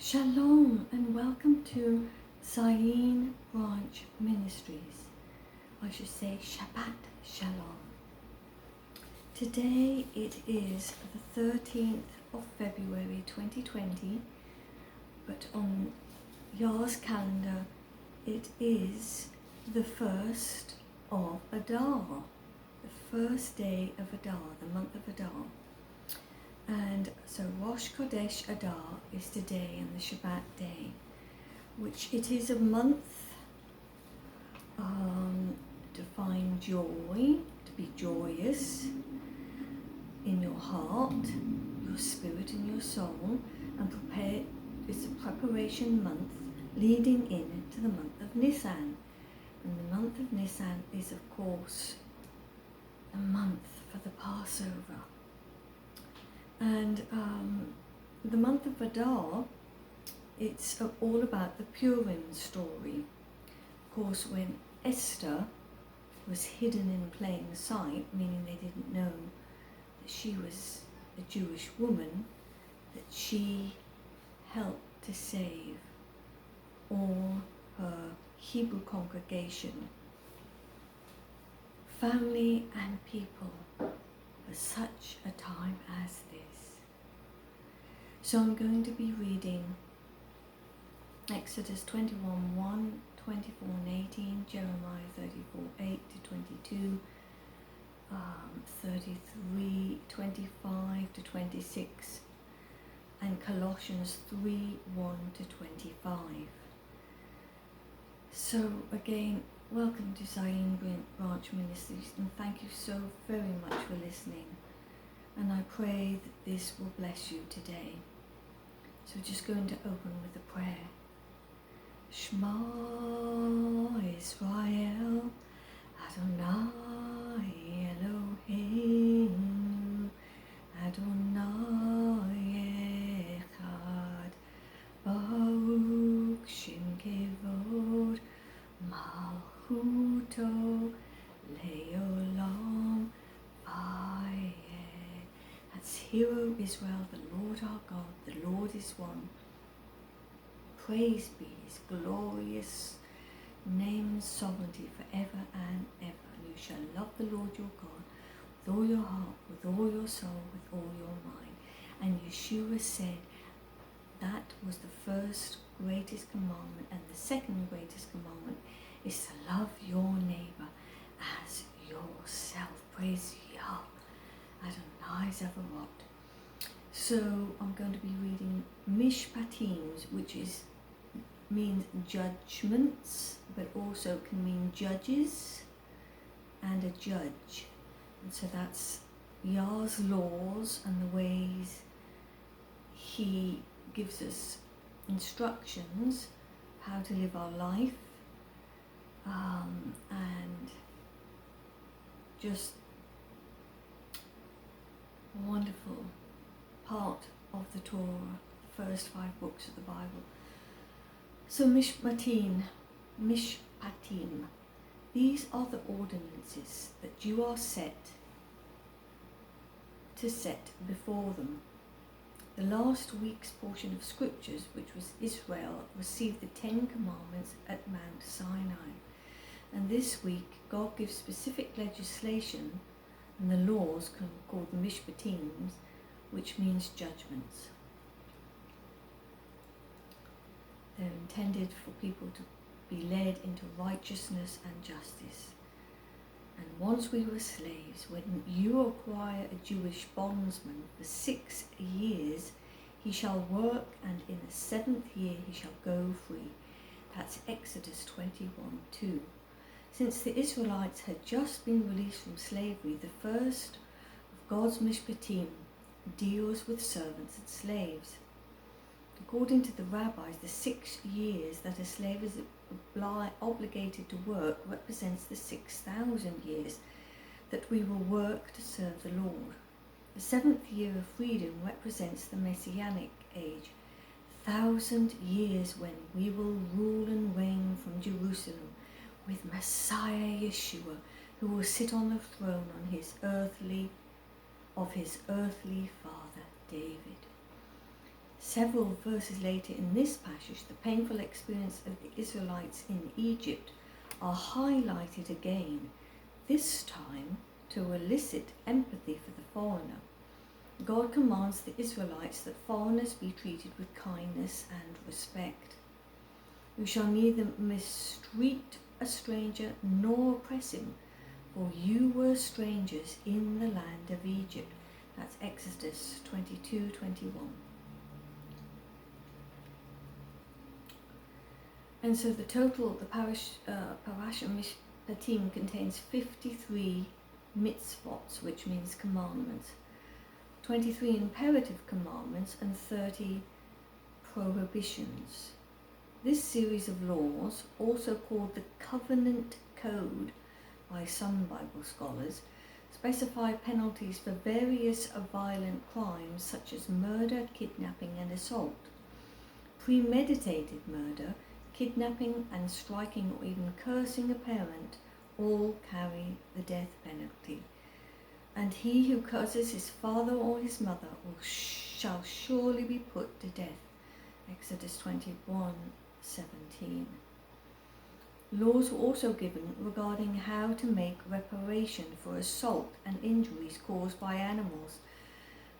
Shalom and welcome to Zion Branch Ministries. I should say Shabbat Shalom. Today it is the 13th of February 2020, but on Yah's calendar it is the 1st of Adar, the first day of Adar, the month of Adar. And so Rosh Chodesh Adar is today and the Shabbat day, which it is a month to find joy, to be joyous in your heart, your spirit and your soul, and prepare. It's a preparation month leading in to the month of Nissan. And the month of Nissan is of course a month for the Passover. And the month of Adar, it's all about the Purim story. Of course, when Esther was hidden in plain sight, meaning they didn't know that she was a Jewish woman, that she helped to save all her Hebrew congregation, family and people, for such a time as this. So I'm going to be reading Exodus 21:1, 24 and 18, Jeremiah 34:8 to 22, 33, 25 to 26, and Colossians 3:1 to 25. So again, welcome to Zion Branch Ministries, and thank you so very much for listening. And I pray that this will bless you today. So we're just going to open with a prayer. Shema Israel, Adonai Eloheinu, Adonai Echad, Baruch Shem Kevod, Malchuto Leolam Vayed. That's Hear, O Israel, the Lord our God, the Lord is one. Praise be his glorious name and sovereignty forever and ever. And you shall love the Lord your God with all your heart, with all your soul, with all your mind. And Yeshua said that was the first greatest commandment, and the second greatest commandment is to love your neighbor as yourself. Praise Yah, Adonai Zevarot. So I'm going to be reading Mishpatim, which means judgements, but also can mean judges and a judge. And so that's Yah's laws and the ways he gives us instructions how to live our life, and just a wonderful part of the Torah, the first 5 books of the Bible. So Mishpatim, these are the ordinances that you are set before them. The last week's portion of scriptures, which was Israel, received the 10 commandments at Mount Sinai. And this week, God gives specific legislation and the laws called the Mishpatim, which means judgments. They're intended for people to be led into righteousness and justice. And once we were slaves, when you acquire a Jewish bondsman for 6 years, he shall work, and in the 7th year he shall go free. That's Exodus 21:2. Since the Israelites had just been released from slavery, the first of God's Mishpatim deals with servants and slaves. According to the rabbis, the 6 years that a slave is obligated to work represents the 6,000 years that we will work to serve the Lord. The 7th year of freedom represents the Messianic age, 1,000 years when we will rule and reign from Jerusalem with Messiah Yeshua, who will sit on the throne of his earthly father David. Several verses later in this passage, the painful experience of the Israelites in Egypt are highlighted again, this time to elicit empathy for the foreigner. God commands the Israelites that foreigners be treated with kindness and respect. You shall neither mistreat a stranger nor oppress him, for you were strangers in the land of Egypt. That's Exodus 22:21. And so the Parasha Mishpatim contains 53 mitzvot, which means commandments, 23 imperative commandments, and 30 prohibitions. This series of laws, also called the Covenant Code by some Bible scholars, specify penalties for various violent crimes such as murder, kidnapping, and assault. Premeditated murder, kidnapping, and striking or even cursing a parent all carry the death penalty. And he who curses his father or his mother shall surely be put to death. Exodus 21:17. Laws were also given regarding how to make reparation for assault and injuries caused by animals,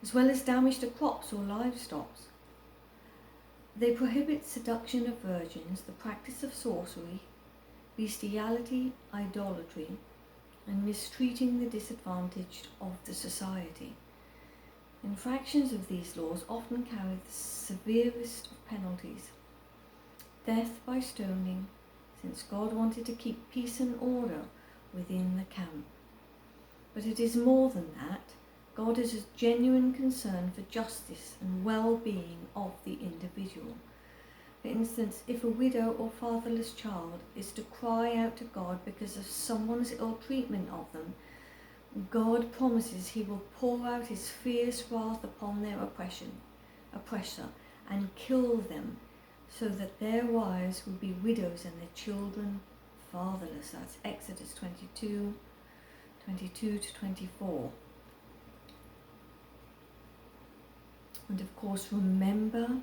as well as damage to crops or livestock. They prohibit seduction of virgins, the practice of sorcery, bestiality, idolatry, and mistreating the disadvantaged of the society. Infractions of these laws often carry the severest of penalties: death by stoning, since God wanted to keep peace and order within the camp. But it is more than that. God has a genuine concern for justice and well-being of the individual. For instance, if a widow or fatherless child is to cry out to God because of someone's ill treatment of them, God promises he will pour out his fierce wrath upon their oppressor and kill them, so that their wives will be widows and their children fatherless. That's Exodus 22:22-24. And of course, remember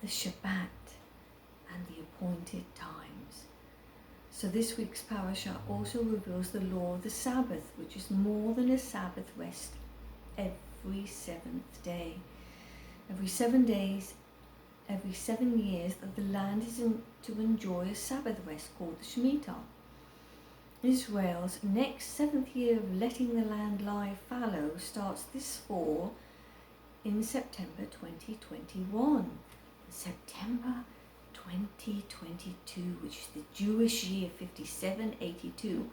the Shabbat and the appointed times. So this week's parasha also reveals the law of the Sabbath, which is more than a Sabbath rest every seventh day. Every 7 days, every 7 years, the land is to enjoy a Sabbath rest called the Shemitah. Israel's next 7th year of letting the land lie fallow starts this fall in September 2021. September 2022, which is the Jewish year 5782,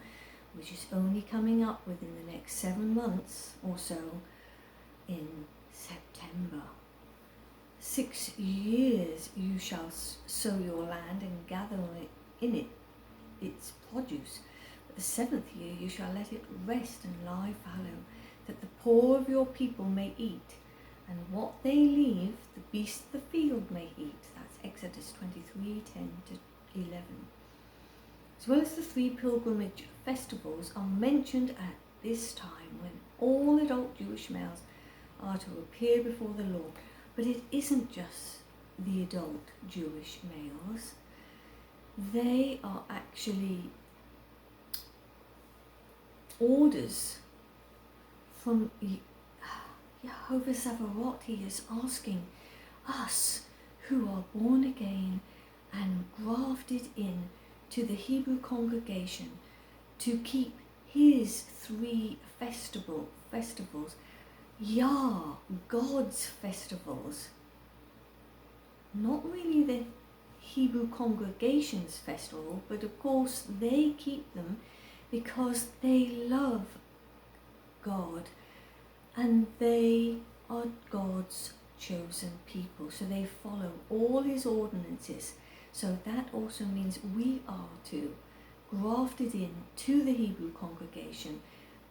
which is only coming up within the next 7 months or so in September. 6 years you shall sow your land and gather in it its produce. But the 7th year you shall let it rest and lie fallow, that the poor of your people may eat, and what they leave the beasts of the field may eat. That's Exodus 23:10-11. As well as the 3 pilgrimage festivals are mentioned at this time, when all adult Jewish males are to appear before the Lord. But it isn't just the adult Jewish males. They are actually orders from Jehovah Sabaoth. He is asking us who are born again and grafted in to the Hebrew congregation to keep his 3 festivals, God's festivals, not really the Hebrew congregation's festival, but of course they keep them because they love God and they are God's chosen people, so they follow all his ordinances. So that also means we are too, grafted in to the Hebrew congregation,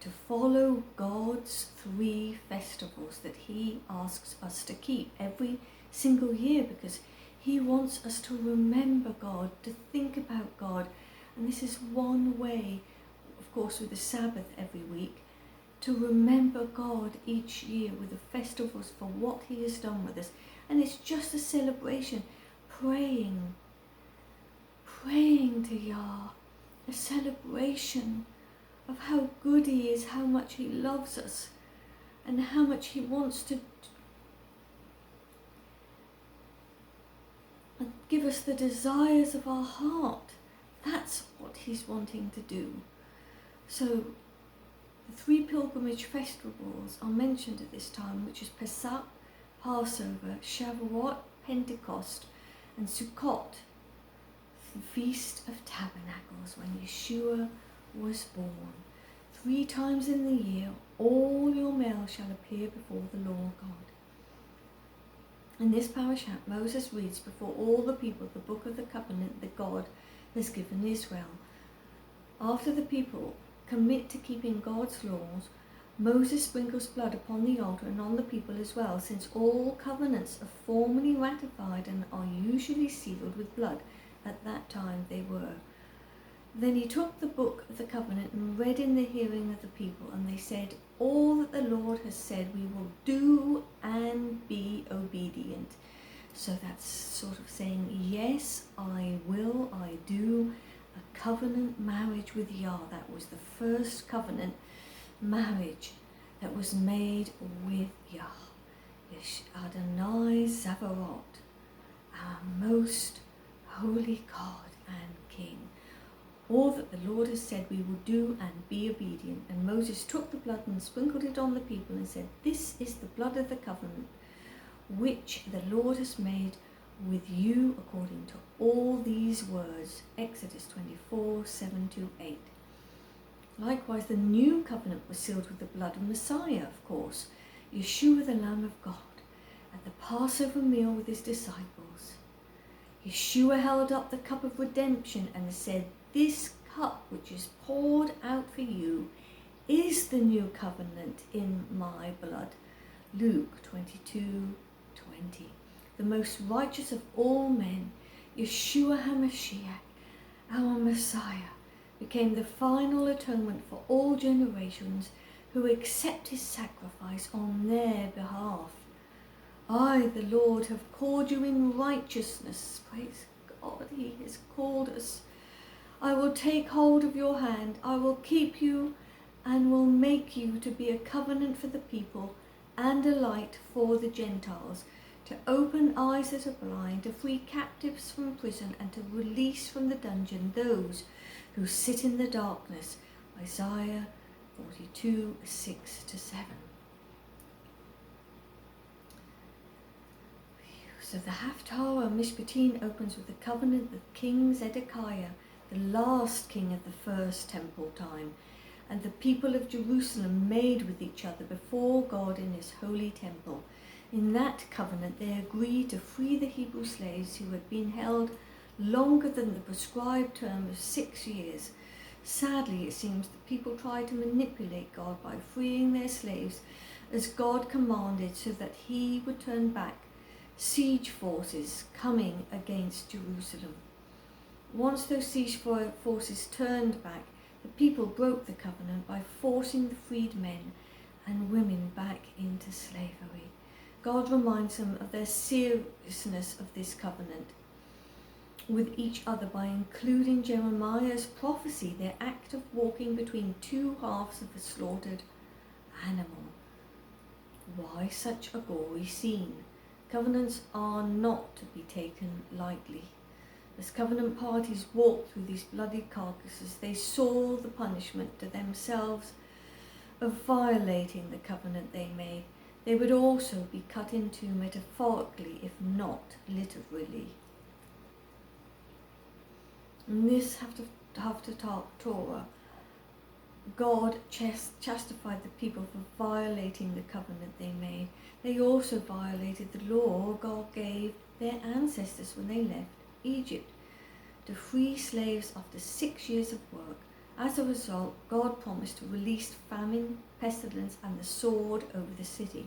to follow God's 3 festivals that he asks us to keep every single year, because he wants us to remember God, to think about God. And this is one way, of course, with the Sabbath every week, to remember God each year with the festivals for what he has done with us, And it's just a celebration, praying to Yah, a celebration of how good He is, how much He loves us, and how much He wants to give us the desires of our heart. That's what He's wanting to do. So the 3 pilgrimage festivals are mentioned at this time, which is Pesach, Passover, Shavuot, Pentecost, and Sukkot, the Feast of Tabernacles, when Yeshua was born. 3 times in the year, all your males shall appear before the Lord God. In this parashat, Moses reads before all the people the book of the covenant that God has given Israel. After the people commit to keeping God's laws, Moses sprinkles blood upon the altar and on the people as well, since all covenants are formally ratified and are usually sealed with blood. At that time they were. Then he took the book of the covenant and read in the hearing of the people, and they said, all that the Lord has said we will do and be obedient. So that's sort of saying, yes, I will, I do. A covenant marriage with Yah. That was the first covenant marriage that was made with Yah. Adonai Zavarot, our most holy God and King. All that the Lord has said we will do and be obedient. And Moses took the blood and sprinkled it on the people and said, this is the blood of the covenant which the Lord has made with you according to all these words. Exodus 24, 7-8. Likewise, the new covenant was sealed with the blood of Messiah, of course, Yeshua the Lamb of God, at the Passover meal with his disciples. Yeshua held up the cup of redemption and said, this cup which is poured out for you is the new covenant in my blood. Luke 22:20. The most righteous of all men, Yeshua HaMashiach, our Messiah, became the final atonement for all generations who accept his sacrifice on their behalf. I, the Lord, have called you in righteousness. Praise God, he has called us. I will take hold of your hand. I will keep you and will make you to be a covenant for the people and a light for the Gentiles, to open eyes that are blind, to free captives from prison, and to release from the dungeon those who sit in the darkness. Isaiah 42, 6-7. So the Haftarah Mishpatim opens with the covenant of King Zedekiah, the last king of the first temple time, and the people of Jerusalem made with each other before God in his holy temple. In that covenant they agreed to free the Hebrew slaves who had been held longer than the prescribed term of 6 years. Sadly, it seems the people tried to manipulate God by freeing their slaves as God commanded, so that he would turn back siege forces coming against Jerusalem. Once those siege forces turned back, the people broke the covenant by forcing the freed men and women back into slavery. God reminds them of their seriousness of this covenant with each other by including Jeremiah's prophecy, their act of walking between 2 halves of a slaughtered animal. Why such a gory scene? Covenants are not to be taken lightly. As covenant parties walked through these bloody carcasses, they saw the punishment to themselves of violating the covenant they made. They would also be cut into metaphorically, if not literally. In this Haftarah, God justified the people for violating the covenant they made. They also violated the law God gave their ancestors when they left Egypt to free slaves after 6 years of work. As a result, God promised to release famine, pestilence, and the sword over the city,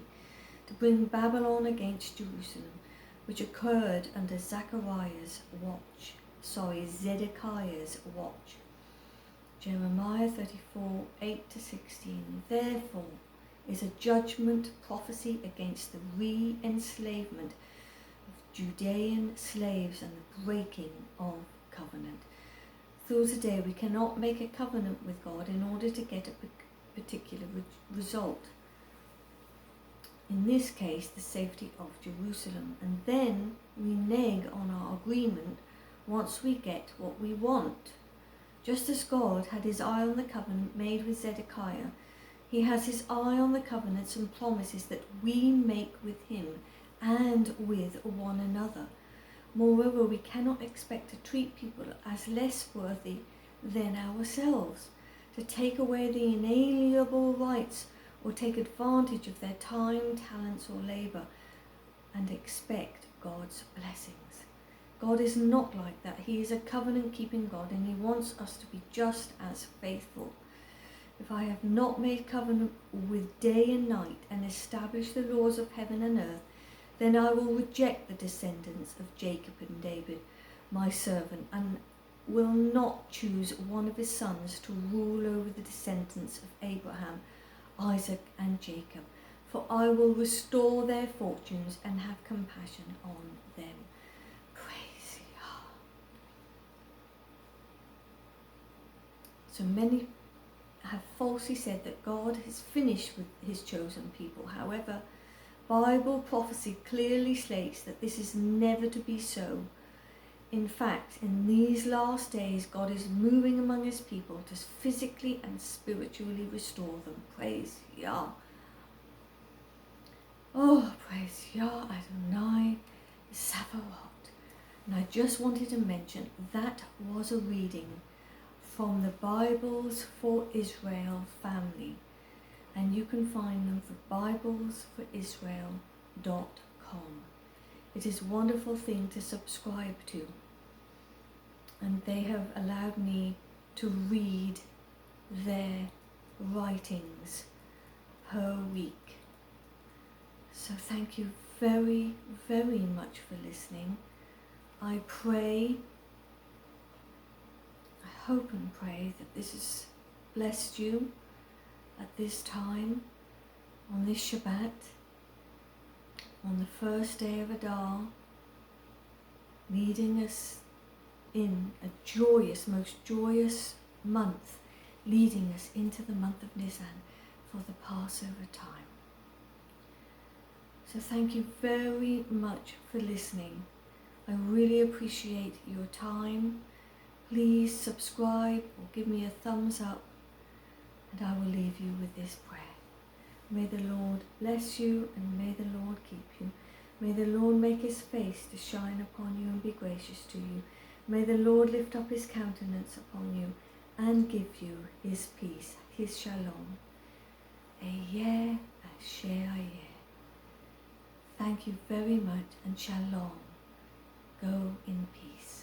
to bring Babylon against Jerusalem, which occurred under Zedekiah's watch. Jeremiah 34, 8-16. Therefore is a judgment prophecy against the re-enslavement Judean slaves and the breaking of covenant. Through today, we cannot make a covenant with God in order to get a particular result. In this case, the safety of Jerusalem. And then we neg on our agreement once we get what we want. Just as God had his eye on the covenant made with Zedekiah, he has his eye on the covenants and promises that we make with him and with one another. Moreover, we cannot expect to treat people as less worthy than ourselves, to take away the inalienable rights or take advantage of their time, talents or labour and expect God's blessings. God is not like that. He is a covenant-keeping God and he wants us to be just as faithful. If I have not made covenant with day and night and established the laws of heaven and earth, then I will reject the descendants of Jacob and David, my servant, and will not choose one of his sons to rule over the descendants of Abraham, Isaac and Jacob, for I will restore their fortunes and have compassion on them. Praise God. So many have falsely said that God has finished with his chosen people. However, Bible prophecy clearly states that this is never to be so. In fact, in these last days, God is moving among his people to physically and spiritually restore them. Praise Yah. Oh, praise Yah Adonai Sabaoth. And I just wanted to mention that was a reading from the Bibles for Israel family. And you can find them for biblesforisrael.com. It is a wonderful thing to subscribe to. And they have allowed me to read their writings per week. So thank you very, very much for listening. I pray, I hope and pray that this has blessed you at this time, on this Shabbat, on the first day of Adar, leading us in a joyous, most joyous month, leading us into the month of Nissan for the Passover time. So thank you very much for listening. I really appreciate your time. Please subscribe or give me a thumbs up, and I will leave you with this prayer. May the Lord bless you and may the Lord keep you. May the Lord make his face to shine upon you and be gracious to you. May the Lord lift up his countenance upon you and give you his peace, his shalom. Ayeh asher ayeh. Thank you very much and shalom. Go in peace.